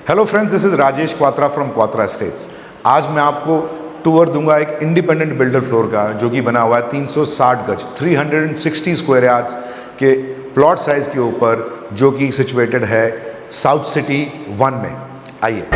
Hello friends, this is Rajesh Kwatra from Kwatra estates. आज मैं आपको टूर दूंगा एक इंडिपेंडेंट बिल्डर फ्लोर का, जो कि बना हुआ है 360 गज 360 स्क्वायर यार्ड्स के प्लॉट साइज के ऊपर, जो कि सिचुएटेड है साउथ सिटी 1 में। आइए।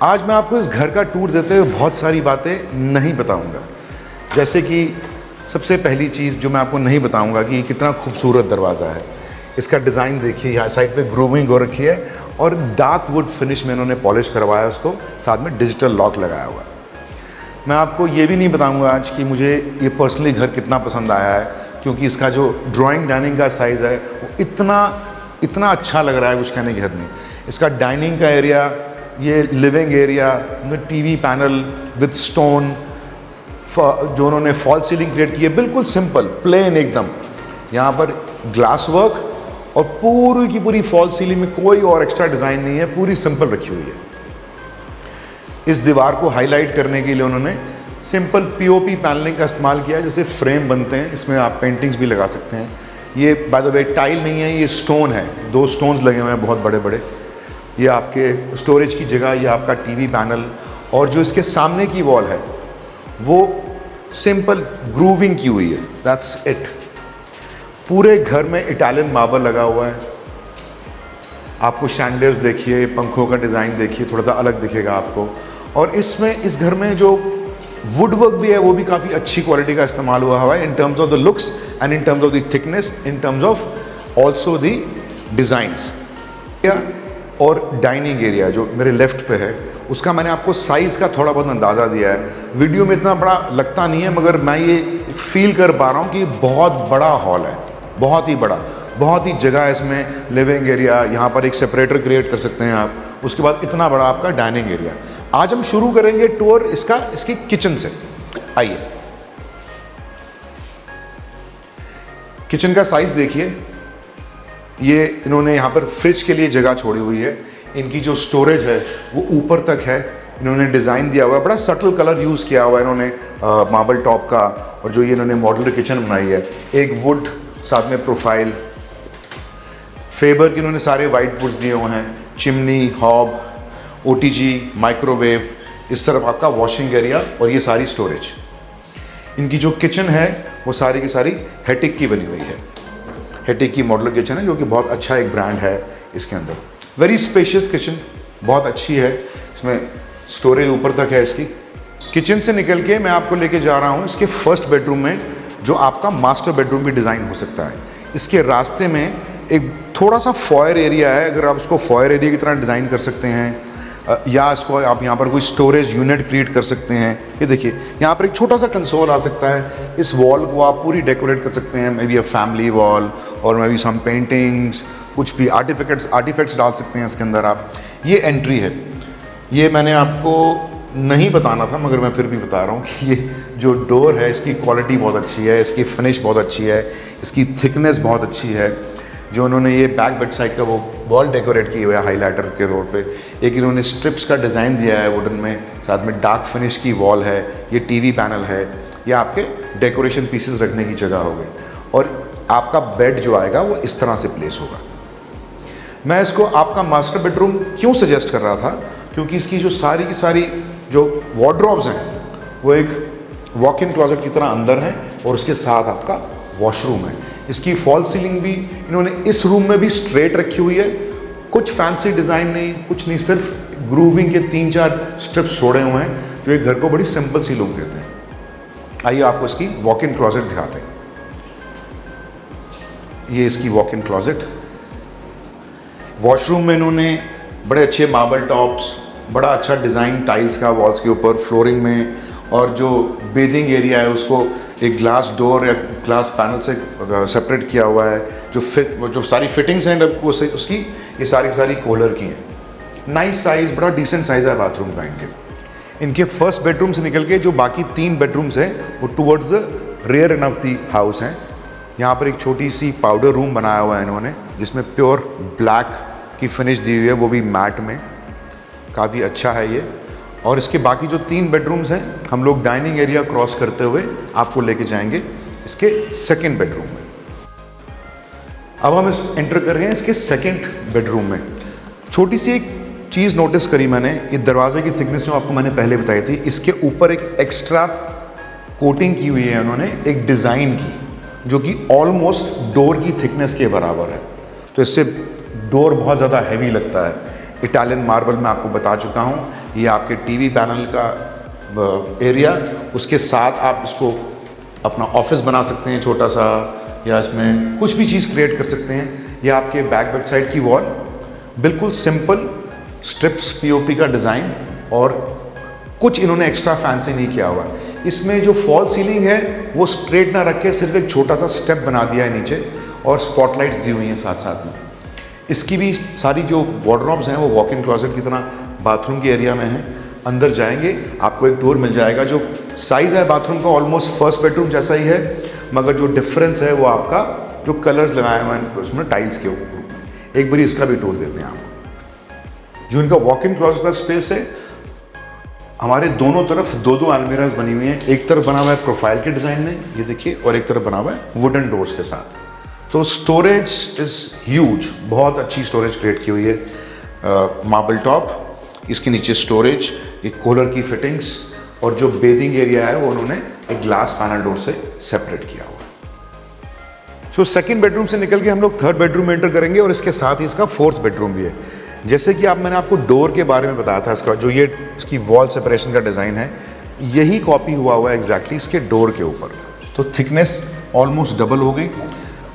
आज मैं आपको इस घर का टूर देते हुए बहुत सारी बातें नहीं बताऊंगा। जैसे कि सबसे पहली चीज़ जो मैं आपको नहीं बताऊंगा कि कितना खूबसूरत दरवाज़ा है। इसका डिज़ाइन देखिए, यहाँ साइड पे ग्रूविंग हो रखी है और डार्क वुड फिनिश में इन्होंने पॉलिश करवाया उसको, साथ में डिजिटल लॉक लगाया हुआ है। मैं आपको ये भी नहीं बताऊँगा आज कि मुझे ये पर्सनली घर कितना पसंद आया है, क्योंकि इसका जो ड्राइंग डाइनिंग का साइज़ है वो इतना अच्छा लग रहा है, कुछ कहने की हद नहीं। इसका डाइनिंग का एरिया, ये लिविंग एरिया में टीवी पैनल विद स्टोन, जो उन्होंने फॉल सीलिंग क्रिएट की है, बिल्कुल सिंपल प्लेन एकदम। यहाँ पर ग्लास वर्क और पूरी की पूरी फॉल सीलिंग में कोई और एक्स्ट्रा डिज़ाइन नहीं है, पूरी सिंपल रखी हुई है। इस दीवार को हाईलाइट करने के लिए उन्होंने सिंपल पीओपी पैनलिंग का इस्तेमाल किया है, जैसे फ्रेम बनते हैं, इसमें आप पेंटिंग्स भी लगा सकते हैं। ये बाय द वे टाइल नहीं है, ये स्टोन है, 2 स्टोन्स लगे हुए हैं बहुत बड़े बड़े। ये आपके स्टोरेज की जगह, ये आपका टीवी पैनल, और जो इसके सामने की वॉल है वो सिंपल ग्रूविंग की हुई है, दैट्स इट। पूरे घर में इटालियन मार्बल लगा हुआ है। आपको शैंडलियर्स देखिए, पंखों का डिज़ाइन देखिए, थोड़ा सा अलग दिखेगा आपको। और इसमें इस घर में जो वुड वर्क भी है वो भी काफ़ी अच्छी क्वालिटी का इस्तेमाल हुआ है, in terms of the looks and in terms of the thickness, in terms of also the designs. और डाइनिंग एरिया जो मेरे लेफ्ट पे है, उसका मैंने आपको साइज़ का थोड़ा बहुत अंदाज़ा दिया है। वीडियो में इतना बड़ा लगता नहीं है, मगर मैं ये फील कर पा रहा हूँ कि बहुत बड़ा हॉल है, बहुत ही बड़ा, बहुत ही जगह है इसमें। लिविंग एरिया, यहाँ पर एक सेपरेटर क्रिएट कर सकते हैं आप। उसके बाद इतना बड़ा आपका डाइनिंग एरिया। आज हम शुरू करेंगे टूर इसकी किचन से। आइए। किचन का साइज़ देखिए। ये इन्होंने यहाँ पर फ्रिज के लिए जगह छोड़ी हुई है। इनकी जो स्टोरेज है वो ऊपर तक है। इन्होंने डिज़ाइन दिया हुआ है, बड़ा सटल कलर यूज़ किया हुआ है इन्होंने मार्बल टॉप का। और जो ये इन्होंने मॉड्यूलर किचन बनाई है, एक वुड, साथ में प्रोफाइल, फेबर के इन्होंने सारे वाइट वुड्स दिए हुए हैं। चिमनी, हॉब, ओटीजी, माइक्रोवेव, इस तरफ आपका वॉशिंग एरिया और ये सारी स्टोरेज। इनकी जो किचन है वो सारी की सारी हेटिक की बनी हुई है। हेटिक की मॉडुलर किचन है, जो कि बहुत अच्छा एक ब्रांड है इसके अंदर। वेरी स्पेशियस किचन, बहुत अच्छी है। इसमें स्टोरेज ऊपर तक है इसकी। किचन से निकल के मैं आपको लेके जा रहा हूँ इसके फर्स्ट बेडरूम में, जो आपका मास्टर बेडरूम भी डिज़ाइन हो सकता है। इसके रास्ते में एक थोड़ा सा फॉयर एरिया है, अगर आप उसको फॉयर एरिया की तरह डिज़ाइन कर सकते हैं, या इसको आप यहाँ पर कोई स्टोरेज यूनिट क्रिएट कर सकते हैं। ये देखिए, यहाँ पर एक छोटा सा कंसोल आ सकता है। इस वॉल को आप पूरी डेकोरेट कर सकते हैं, may be a family wall और मे बी सम पेंटिंग्स, कुछ भी आर्टिफैक्ट्स डाल सकते हैं इसके अंदर आप। ये एंट्री है। ये मैंने आपको नहीं बताना था, मगर मैं फिर भी बता रहा हूँ कि ये जो डोर है इसकी क्वालिटी बहुत अच्छी है, इसकी फिनिश बहुत अच्छी है, इसकी थिकनेस बहुत अच्छी है। जो उन्होंने ये बैक बेड साइड का वो वॉल डेकोरेट की हुआ है हाईलाइटर के रोड पे, एक इन्होंने स्ट्रिप्स का डिज़ाइन दिया है वुडन में, साथ में डार्क फिनिश की वॉल है। ये टीवी पैनल है। ये आपके डेकोरेशन पीसेस रखने की जगह हो गई। और आपका बेड जो आएगा वो इस तरह से प्लेस होगा। मैं इसको आपका मास्टर बेडरूम क्यों सजेस्ट कर रहा था, क्योंकि इसकी जो सारी की सारी जो वार्डरोब्स हैं वो एक वॉक इन क्लोजेट की तरह अंदर हैं, और उसके साथ आपका वॉशरूम है। इसकी फॉल सीलिंग भी इन्होंने इस रूम में भी स्ट्रेट रखी हुई है, कुछ फैंसी डिज़ाइन नहीं, कुछ नहीं, सिर्फ ग्रूविंग के 3-4 स्ट्रिप्स छोड़े हुए हैं, जो एक घर को बड़ी सिंपल सी लुक देते हैं। आइए आपको इसकी वॉक इन क्लोजेट दिखाते हैं। ये इसकी वॉक इन क्लोजेट। वॉशरूम में इन्होंने बड़े अच्छे मार्बल टॉप्स, बड़ा अच्छा डिज़ाइन टाइल्स का वॉल्स के ऊपर, फ्लोरिंग में, और जो बेदिंग एरिया है उसको एक ग्लास डोर या ग्लास पैनल से सेपरेट किया हुआ है। जो सारी फिटिंग्स हैं उसकी ये सारी कोलर की हैं। नाइस साइज, बड़ा डिसेंट साइज है बाथरूम का इनके। इनके फर्स्ट बेडरूम से निकल के जो बाकी 3 बेडरूम्स हैं वो towards the rear end of the house हैं। यहाँ पर एक छोटी सी पाउडर रूम बनाया हुआ है इन्होंने, जिसमें प्योर ब्लैक की फिनिश दी हुई है, वो भी मैट में, काफ़ी अच्छा है ये। और इसके बाकी जो 3 बेडरूम्स हैं, हम लोग डाइनिंग एरिया क्रॉस करते हुए आपको लेके जाएंगे इसके सेकेंड बेडरूम में। अब हम एंटर कर रहे हैं इसके सेकेंड बेडरूम में। छोटी सी एक चीज़ नोटिस करी मैंने, ये दरवाजे की थिकनेस जो आपको मैंने पहले बताई थी, इसके ऊपर एक एक्स्ट्रा कोटिंग की हुई है उन्होंने, एक डिज़ाइन की, जो कि ऑलमोस्ट डोर की थिकनेस के बराबर है। तो इससे डोर बहुत ज़्यादा हैवी लगता है। इटालियन मार्बल मैं आपको बता चुका हूँ, ये आपके टीवी पैनल का एरिया, उसके साथ आप इसको अपना ऑफिस बना सकते हैं छोटा सा, या इसमें कुछ भी चीज़ क्रिएट कर सकते हैं। ये आपके बैक साइड की वॉल बिल्कुल सिंपल स्ट्रिप्स पीओपी का डिज़ाइन, और कुछ इन्होंने एक्स्ट्रा फैंसी नहीं किया हुआ। इसमें जो फॉल सीलिंग है वो स्ट्रेट ना रख के सिर्फ एक छोटा सा स्टेप बना दिया है नीचे, और स्पॉटलाइट्स दी हुई हैं साथ साथ में। इसकी भी सारी जो वार्डरोब्स हैं वो वॉक इन क्लोजेट की तरह बाथरूम के एरिया में है। अंदर जाएंगे आपको एक टूर मिल जाएगा। जो साइज़ है बाथरूम का ऑलमोस्ट फर्स्ट बेडरूम जैसा ही है, मगर जो डिफरेंस है वो आपका जो कलर्स लगाए हुए हैं उसमें टाइल्स के ऊपर। एक बारी इसका भी टूर देते हैं आपको। जो इनका वॉक इन क्लोजेट का स्पेस है, हमारे दोनों तरफ 2-2 अलमीराज बनी हुई हैं। एक तरफ बना हुआ है प्रोफाइल के डिज़ाइन में, ये देखिए, और एक तरफ बना हुआ है वुडन डोर्स के साथ। तो स्टोरेज इज़ ह्यूज, बहुत अच्छी स्टोरेज क्रिएट की हुई है। मार्बल टॉप, इसके नीचे स्टोरेज, एक कूलर की फिटिंग्स, और जो बेदिंग एरिया है वो उन्होंने एक ग्लास पैनल डोर से सेपरेट किया हुआ है। सो सेकंड बेडरूम से निकल के हम लोग थर्ड बेडरूम में एंटर करेंगे, और इसके साथ ही इसका फोर्थ बेडरूम भी है। जैसे कि मैंने आपको डोर के बारे में बताया था, इसका जो ये इसकी वॉल सेपरेशन का डिज़ाइन है, यही कॉपी हुआ है एग्जैक्टली इसके डोर के ऊपर। तो थिकनेस ऑलमोस्ट डबल हो गई।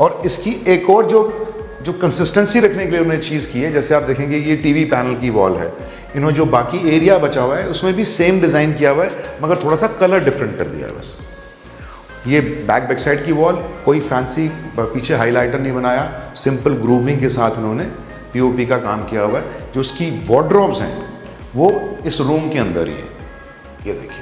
और इसकी एक और जो कंसिस्टेंसी रखने के लिए उन्होंने चीज़ की है, जैसे आप देखेंगे ये टीवी पैनल की वॉल है, इन्होंने जो बाकी एरिया बचा हुआ है उसमें भी सेम डिज़ाइन किया हुआ है, मगर थोड़ा सा कलर डिफरेंट कर दिया है बस। ये बैक साइड की वॉल, कोई फैंसी पीछे हाईलाइटर नहीं बनाया, सिंपल ग्रूविंग के साथ इन्होंने पीओपी का काम किया हुआ है। जो उसकी वार्डरोब्स हैं वो इस रूम के अंदर ही है, ये देखिए।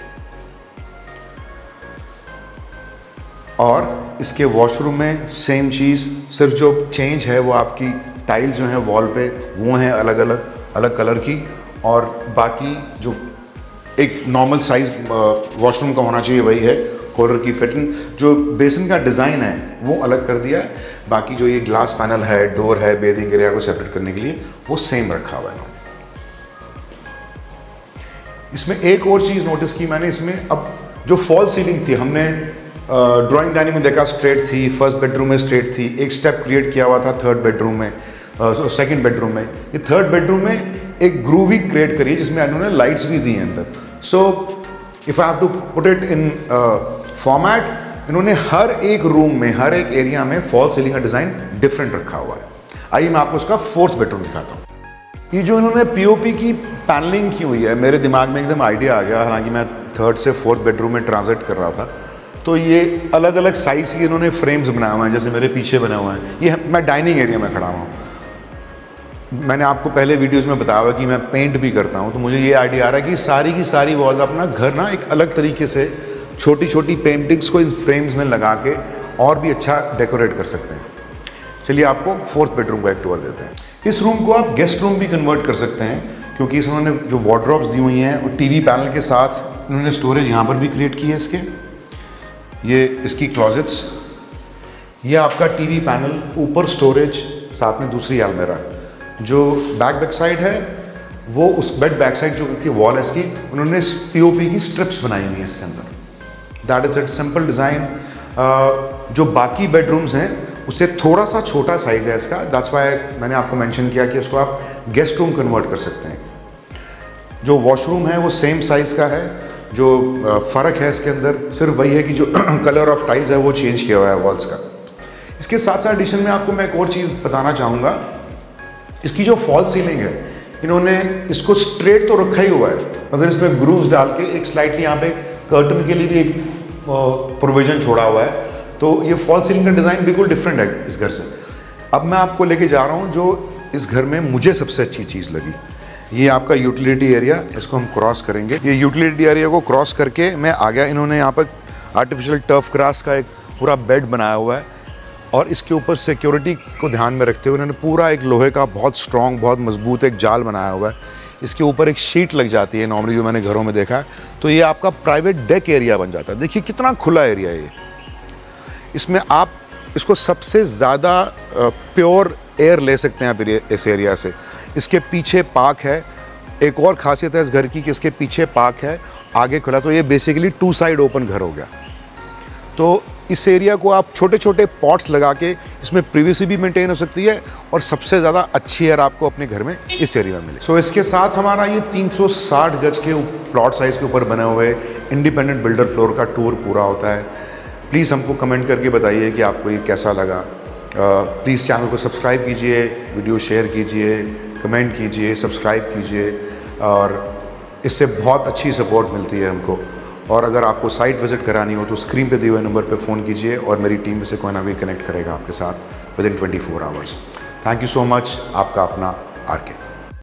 और इसके वॉशरूम में सेम चीज़, सिर्फ जो चेंज है वो आपकी टाइल्स जो हैं वॉल पे वो हैं अलग कलर की, और बाकी जो एक नॉर्मल साइज वॉशरूम का होना चाहिए वही है। कॉलर की फिटिंग, जो बेसिन का डिज़ाइन है वो अलग कर दिया है, बाकी जो ये ग्लास पैनल है, डोर है, बेदिंग एरिया को सेपरेट करने के लिए वो सेम रखा हुआ है इन्होंने। इसमें एक और चीज़ नोटिस की मैंने, इसमें अब जो फॉल सीलिंग थी, हमने ड्राइंग डाइनिंग में देखा स्ट्रेट थी, फर्स्ट बेडरूम में स्ट्रेट थी, एक स्टेप क्रिएट किया हुआ था थर्ड बेडरूम में, सेकंड बेडरूम में। ये थर्ड बेडरूम में एक ग्रूविंग क्रिएट करी है जिसमें इन्होंने लाइट्स भी दी हैं अंदर। So if I have to put it in format, इन्होंने हर एक रूम में, हर एक एरिया में फॉल सीलिंग का डिज़ाइन डिफरेंट रखा हुआ है। आइए मैं आपको इसका फोर्थ बेडरूम दिखाता हूँ। ये जो इन्होंने पीओपी की पैनलिंग की हुई है, मेरे दिमाग में एकदम आइडिया आ गया, हालांकि मैं थर्ड से फोर्थ बेडरूम में ट्रांजिट कर रहा था। तो ये अलग अलग साइज़ की इन्होंने फ्रेम्स बनाए हुए हैं, जैसे मेरे पीछे बने हुए हैं। ये मैं डाइनिंग एरिया में खड़ा हूँ। मैंने आपको पहले वीडियोस में बताया हुआ कि मैं पेंट भी करता हूँ, तो मुझे ये आइडिया आ रहा है कि सारी की सारी वॉल्स अपना घर ना एक अलग तरीके से छोटी छोटी पेंटिंग्स को इन फ्रेम्स में लगा के और भी अच्छा डेकोरेट कर सकते हैं। चलिए आपको फोर्थ बेडरूम का एक टूर देते हैं। इस रूम को आप गेस्ट रूम भी कन्वर्ट कर सकते हैं, क्योंकि इसमें उन्होंने जो वार्डरोब्स दी हुई हैं और टीवी पैनल के साथ इन्होंने स्टोरेज यहाँ पर भी क्रिएट की है इसके। ये इसकी क्लॉजेट्स, ये आपका टीवी पैनल, ऊपर स्टोरेज, साथ में दूसरी अलमीरा। जो बैक साइड है वो उस बैक साइड जो की वॉल है इसकी, उन्होंने पीओपी की स्ट्रिप्स बनाई हुई है इसके अंदर। That is it, simple design. जो बाकी बेडरूम्स हैं उससे थोड़ा सा छोटा साइज है इसका, दैट्स व्हाई मैंने आपको मेंशन किया कि उसको आप गेस्ट रूम कन्वर्ट कर सकते हैं। जो वॉशरूम है वो सेम साइज़ का है। जो फ़र्क है इसके अंदर सिर्फ वही है कि जो कलर ऑफ टाइल्स है वो चेंज किया हुआ है वॉल्स का। इसके साथ साथ एडिशन में आपको मैं एक और चीज़ बताना चाहूँगा। इसकी जो फॉल सीलिंग है, इन्होंने इसको स्ट्रेट तो रखा ही हुआ है, मगर इसमें ग्रूव्स डाल के एक स्लाइटली यहाँ पे कर्टन के लिए भी एक प्रोविजन छोड़ा हुआ है। तो ये फॉल सीलिंग का डिज़ाइन बिल्कुल डिफरेंट है इस घर से। अब मैं आपको लेके जा रहा हूँ जो इस घर में मुझे सबसे अच्छी चीज़ लगी, ये आपका यूटिलिटी एरिया, इसको हम क्रॉस करेंगे। ये यूटिलिटी एरिया को क्रॉस करके मैं आ गया। इन्होंने यहाँ पर आर्टिफिशियल टर्फ ग्रास का एक पूरा बेड बनाया हुआ है और इसके ऊपर सिक्योरिटी को ध्यान में रखते हुए उन्होंने पूरा एक लोहे का बहुत स्ट्रॉन्ग, बहुत मजबूत एक जाल बनाया हुआ है। इसके ऊपर एक शीट लग जाती है नॉर्मली, जो मैंने घरों में देखा है। तो ये आपका प्राइवेट डेक एरिया बन जाता है। देखिए कितना खुला एरिया है ये। इसमें आप इसको सबसे ज़्यादा प्योर एयर ले सकते हैं आप इस एरिया से। इसके पीछे पार्क है। एक और खासियत है इस घर की कि इसके पीछे पार्क है, आगे खुला। तो ये बेसिकली 2 साइड ओपन घर हो गया। तो इस एरिया को आप छोटे छोटे पॉट्स लगा के इसमें प्रिवेसी भी मेंटेन हो सकती है और सबसे ज़्यादा अच्छी एयर आपको अपने घर में इस एरिया में मिले। सो इसके साथ हमारा ये 360 गज के प्लॉट साइज़ के ऊपर बने हुए इंडिपेंडेंट बिल्डर फ्लोर का टूर पूरा होता है। प्लीज़ हमको कमेंट करके बताइए कि आपको ये कैसा लगा। प्लीज़ चैनल को सब्सक्राइब कीजिए, वीडियो शेयर कीजिए, कमेंट कीजिए, सब्सक्राइब कीजिए और इससे बहुत अच्छी सपोर्ट मिलती है हमको। और अगर आपको साइट विज़िट करानी हो तो स्क्रीन पे दिए हुए नंबर पे फ़ोन कीजिए और मेरी टीम में से कोई ना कोई कनेक्ट करेगा आपके साथ within 24 hours. Thank you so much. आपका अपना RK।